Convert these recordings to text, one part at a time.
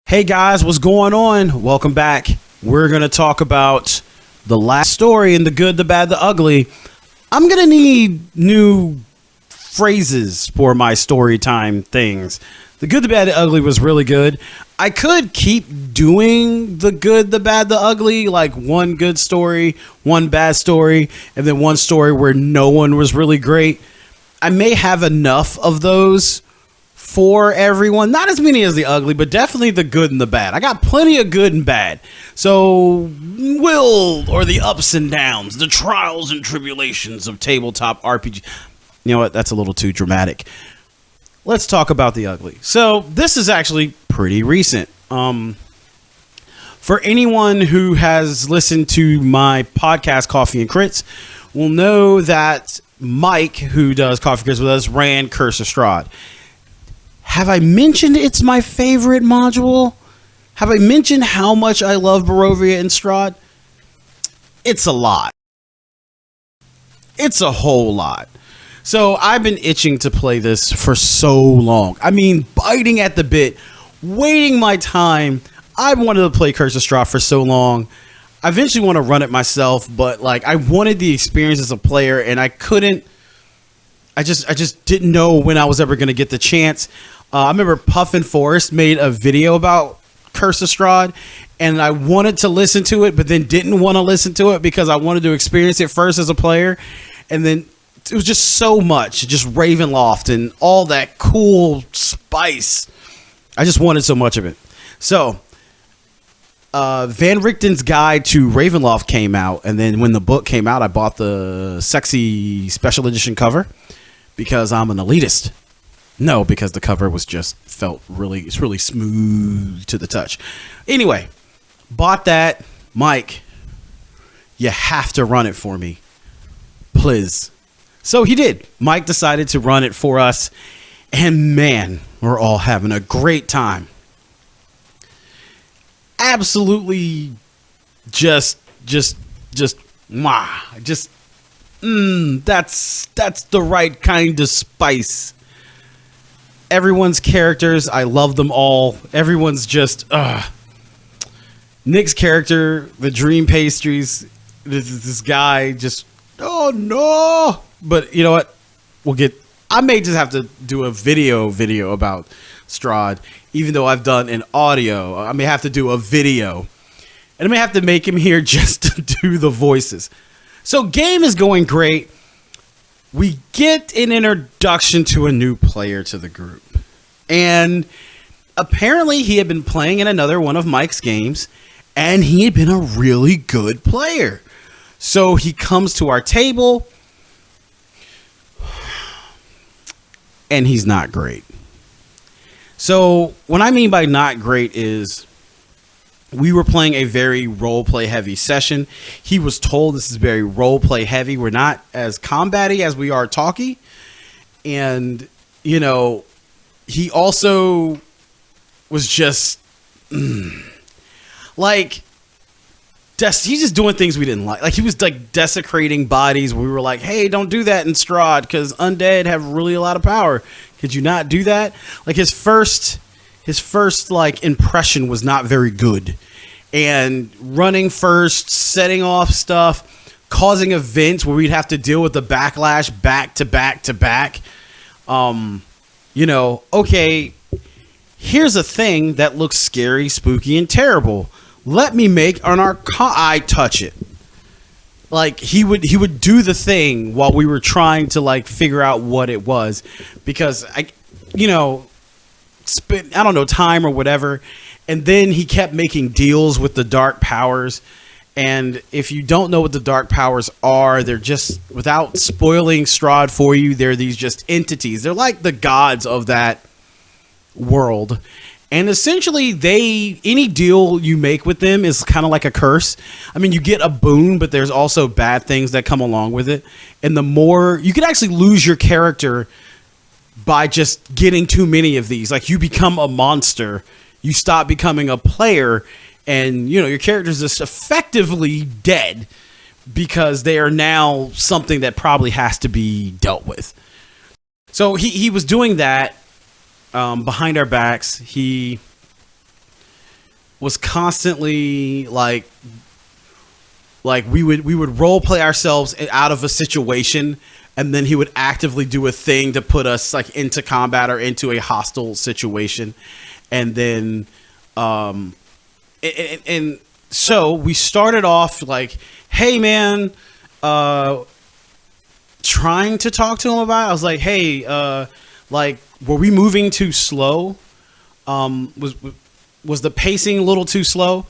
Hey guys, what's going on? Welcome back. We're going to talk about the last story in The Good, the Bad, the Ugly. I'm going to need new phrases for my story time things. The Good, the Bad, the Ugly was really good. I could keep doing The Good, the Bad, the Ugly, like one good story, one bad story, and then one story where no one was really great. I may have enough of those for everyone. Not as many as the ugly, but definitely the good and the bad. I got plenty of good and bad. So, or the ups and downs, the trials and tribulations of tabletop RPG. You know what? That's a little too dramatic. Let's talk about the ugly. So, this is actually pretty recent. For anyone who has listened to my podcast, Coffee and Crits, will know that Mike, who does Coffee and Crits with us, ran Curse of Strahd. Have I mentioned it's my favorite module? Have I mentioned how much I love Barovia and Strahd? It's a lot. It's a whole lot. So I've been itching to play this for so long. I mean, biting at the bit, waiting my time. I wanted to play Curse of Strahd for so long. I eventually want to run it myself, but like I wanted the experience as a player, and I couldn't. I just didn't know when I was ever going to get the chance. I remember Puffin Forest made a video about Curse of Strahd, and I wanted to listen to it, but then didn't want to listen to it because I wanted to experience it first as a player. And then it was just so much, just Ravenloft and all that cool spice. I just wanted so much of it. So Van Richten's Guide to Ravenloft came out, and then when the book came out, I bought the sexy special edition cover because I'm an elitist. No, because the cover was just it's really smooth to the touch. Anyway, bought that. Mike, you have to run it for me, please. So he did. Mike decided to run it for us, and man, we're all having a great time. Absolutely, that's the right kind of spice. Everyone's characters, I love them all. Everyone's just Nick's character, the dream pastries, this guy just, oh no. But you know what? I may just have to do a video about Strahd, even though I've done an audio. I may have to do a video, and I may have to make him here just to do the voices. So game is going great. We get an introduction to a new player to the group. And apparently he had been playing in another one of Mike's games, and he had been a really good player. So he comes to our table, and he's not great. So what I mean by not great is we were playing a very role-play heavy session. He was told this is very role-play heavy. We're not as combat-y as we are talky. And, you know, he also was just, like, he's just doing things we didn't like. Like, he was, like, desecrating bodies. We were like, hey, don't do that in Strahd because undead have really a lot of power. Could you not do that? Like, his first like impression was not very good, and running first, setting off stuff, causing events where we'd have to deal with the backlash back to back to back. You know, okay, here's a thing that looks scary, spooky, and terrible. Let me make an I touch it. Like he would do the thing while we were trying to like figure out what it was, because spent, I don't know, time or whatever. And then he kept making deals with the dark powers. And if you don't know what the dark powers are, they're just, without spoiling Strahd for you, they're these just entities. They're like the gods of that world. And essentially any deal you make with them is kind of like a curse. I mean, you get a boon, but there's also bad things that come along with it. And the more you could actually lose your character by just getting too many of these. Like, you become a monster, you stop becoming a player, and your character's just effectively dead because they are now something that probably has to be dealt with. So he was doing that behind our backs. He was constantly like we would role play ourselves out of a situation, and then he would actively do a thing to put us like into combat or into a hostile situation, and then and so we started off like, hey man, trying to talk to him about it. I was like, hey, like, were we moving too slow? Was the pacing a little too slow?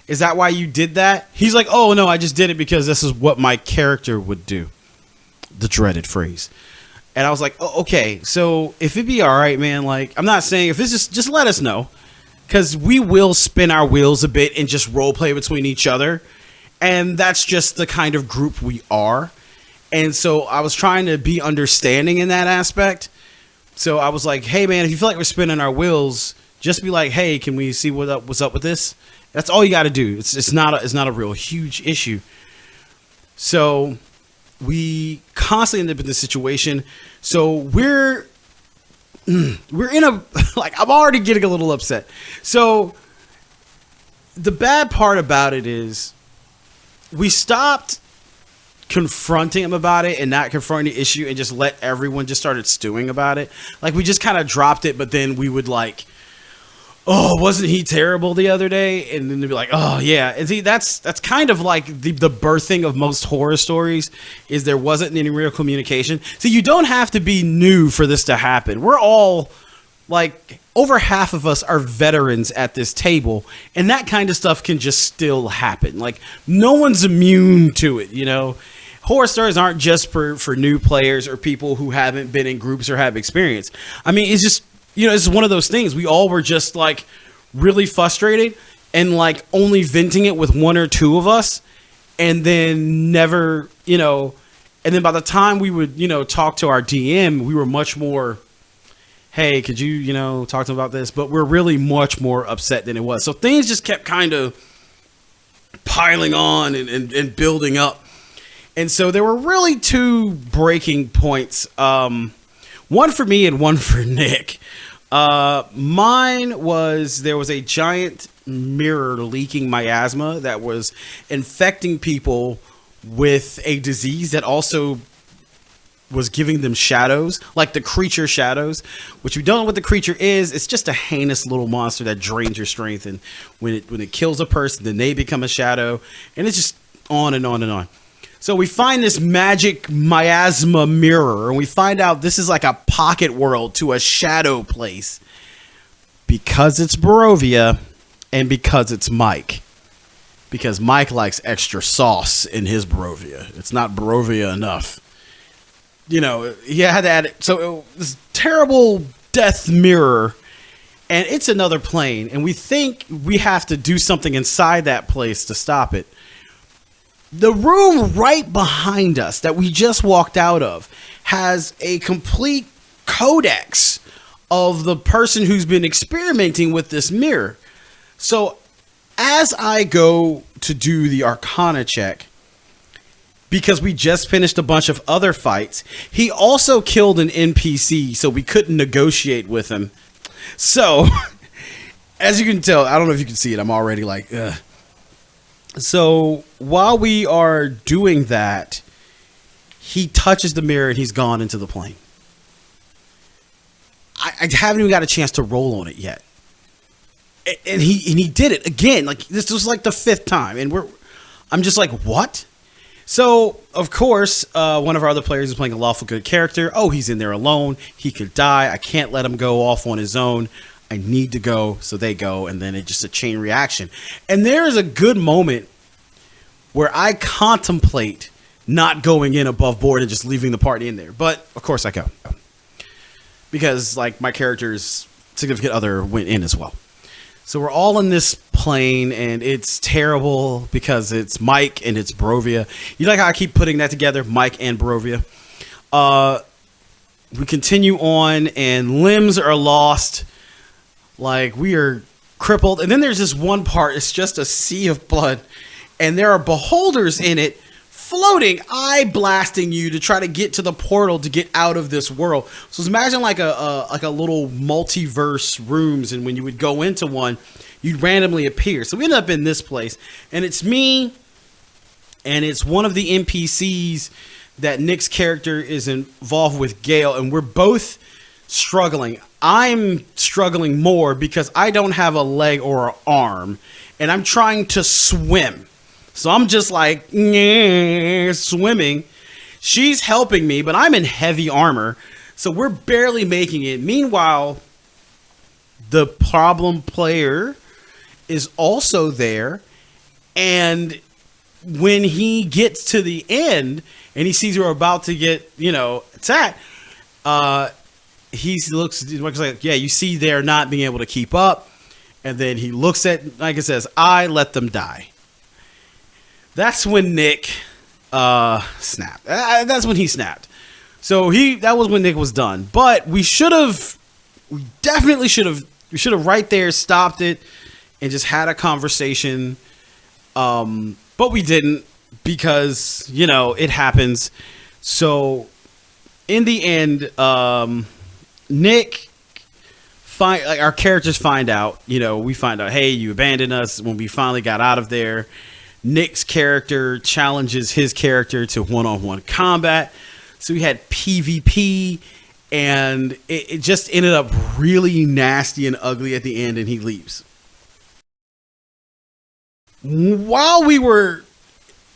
Is that why you did that? He's like, oh no, I just did it because this is what my character would do. The dreaded phrase. And I was like, oh, okay, so if it'd be all right, man, like, I'm not saying, if it's just let us know, because we will spin our wheels a bit and just role play between each other, and that's just the kind of group we are. And so I was trying to be understanding in that aspect. So I was like, hey man, if you feel like we're spinning our wheels, just be like, hey, can we see what's up with this? That's all you got to do. It's not a real huge issue. So we constantly end up in this situation. So we're in a, like, I'm already getting a little upset. So the bad part about it is we stopped confronting him about it and not confronting the issue and just let everyone just started stewing about it. Like, we just kind of dropped it, but then we would like, oh, wasn't he terrible the other day? And then they'd be like, oh yeah. And see, that's kind of like the birthing of most horror stories, is there wasn't any real communication. So you don't have to be new for this to happen. We're all like, over half of us are veterans at this table, and that kind of stuff can just still happen. Like, no one's immune to it, you know? Horror stories aren't just for new players or people who haven't been in groups or have experience. I mean, it's just, you know, it's one of those things. We all were just like really frustrated and like only venting it with one or two of us, and then never, you know, and then by the time we would, you know, talk to our DM, we were much more, hey, could you, you know, talk to him about this? But we're really much more upset than it was. So things just kept kind of piling on and building up. And so there were really two breaking points. One for me and one for Nick. Mine was, there was a giant mirror leaking miasma that was infecting people with a disease that also was giving them shadows, like the creature shadows, which we don't know what the creature is. It's just a heinous little monster that drains your strength, and when it kills a person, then they become a shadow, and it's just on and on and on. So we find this magic miasma mirror, and we find out this is like a pocket world to a shadow place, because it's Barovia and because it's Mike. Because Mike likes extra sauce in his Barovia. It's not Barovia enough. You know, he had to add it. So this terrible death mirror, and it's another plane, and we think we have to do something inside that place to stop it. The room right behind us that we just walked out of has a complete codex of the person who's been experimenting with this mirror. So as I go to do the Arcana check, because we just finished a bunch of other fights, he also killed an NPC, so we couldn't negotiate with him. So, as you can tell, I don't know if you can see it, I'm already like, ugh. So, while we are doing that, he touches the mirror and he's gone into the plane. I haven't even got a chance to roll on it yet. And he did it again. Like, this was like the fifth time, and I'm just like, what? So, of course, one of our other players is playing a lawful good character. Oh, he's in there alone. He could die. I can't let him go off on his own. I need to go. So they go, and then it's just a chain reaction. And there is a good moment where I contemplate not going in above board and just leaving the party in there. But, of course, I go. Because, like, my character's significant other went in as well. So we're all in this plane, and it's terrible because it's Mike and it's Barovia. You like how I keep putting that together, Mike and Barovia? We continue on, and limbs are lost. Like, we are crippled. And then there's this one part, it's just a sea of blood, and there are beholders in it floating, eye blasting you to try to get to the portal to get out of this world. So imagine like a little multiverse rooms, and when you would go into one, you'd randomly appear. So we ended up in this place, and it's me, and it's one of the NPCs that Nick's character is involved with, Gale, and we're both struggling. I'm struggling more because I don't have a leg or an arm, and I'm trying to swim. So I'm just like swimming. She's helping me, but I'm in heavy armor, so we're barely making it. Meanwhile, the problem player is also there, and when he gets to the end and he sees we're about to get, attacked, he looks like, yeah, you see they're not being able to keep up. And then he looks at, like it says, I let them die. That's when Nick snapped. That's when he snapped. So that was when Nick was done. But we should have right there stopped it and just had a conversation. But we didn't, because, it happens. So in the end, Nick, our characters find out, we find out, hey, you abandoned us. When we finally got out of there, Nick's character challenges his character to one-on-one combat. So we had PvP, and it just ended up really nasty and ugly at the end, and he leaves. While we were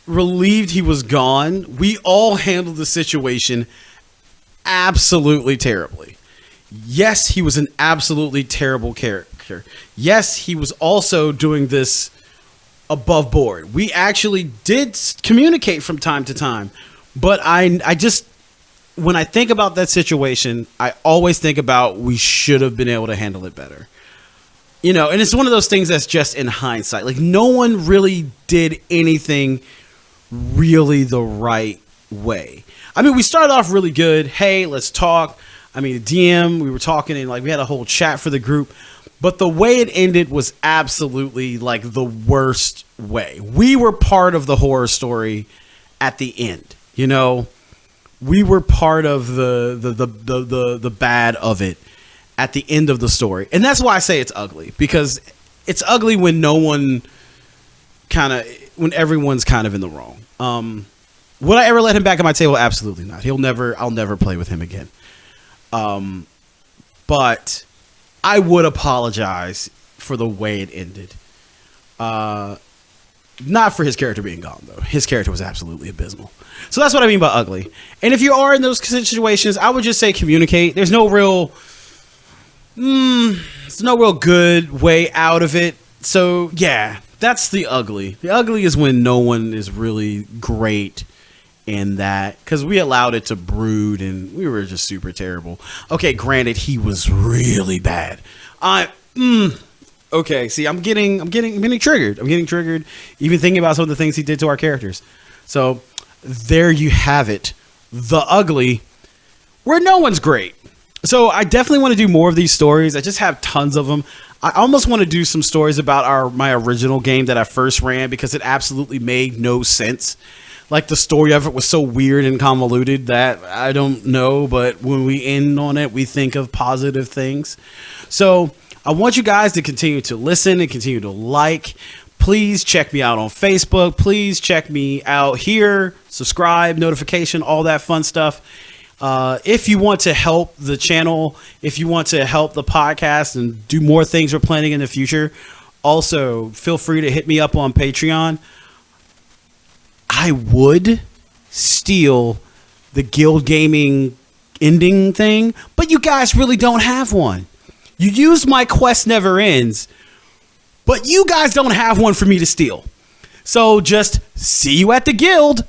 relieved he was gone, we all handled the situation absolutely terribly. Yes, he was an absolutely terrible character. Yes, he was also doing this above board. We actually did communicate from time to time, but I just, when I think about that situation, I always think about we should have been able to handle it better. And it's one of those things that's just in hindsight. Like, no one really did anything really the right way. I mean, we started off really good. Hey, let's talk. I mean, the DM, we were talking, and we had a whole chat for the group. But the way it ended was absolutely the worst way. We were part of the horror story at the end. We were part of the bad of it at the end of the story. And that's why I say it's ugly, because it's ugly when when everyone's kind of in the wrong. Would I ever let him back at my table? Absolutely not. I'll never play with him again. But I would apologize for the way it ended. Not for his character being gone, though. His character was absolutely abysmal. So that's what I mean by ugly. And if you are in those situations, I would just say communicate. There's no real good way out of it. So yeah, that's the ugly. The ugly is when no one is really great in that, because we allowed it to brood and we were just super terrible. Okay, granted, he was really bad. Okay, see, I'm getting triggered. I'm getting triggered even thinking about some of the things he did to our characters. So there you have it. The ugly, where no one's great. So I definitely want to do more of these stories. I just have tons of them. I almost want to do some stories about my original game that I first ran, because it absolutely made no sense. The story of it was so weird and convoluted that I don't know, but when we end on it, we think of positive things. So I want you guys to continue to listen and continue to like. Please check me out on Facebook. Please check me out here. Subscribe, notification, all that fun stuff. If you want to help the channel, if you want to help the podcast and do more things we're planning in the future, also feel free to hit me up on Patreon. I would steal the Guild Gaming ending thing, but you guys really don't have one. You used my Quest Never Ends, but you guys don't have one for me to steal. So just see you at the guild.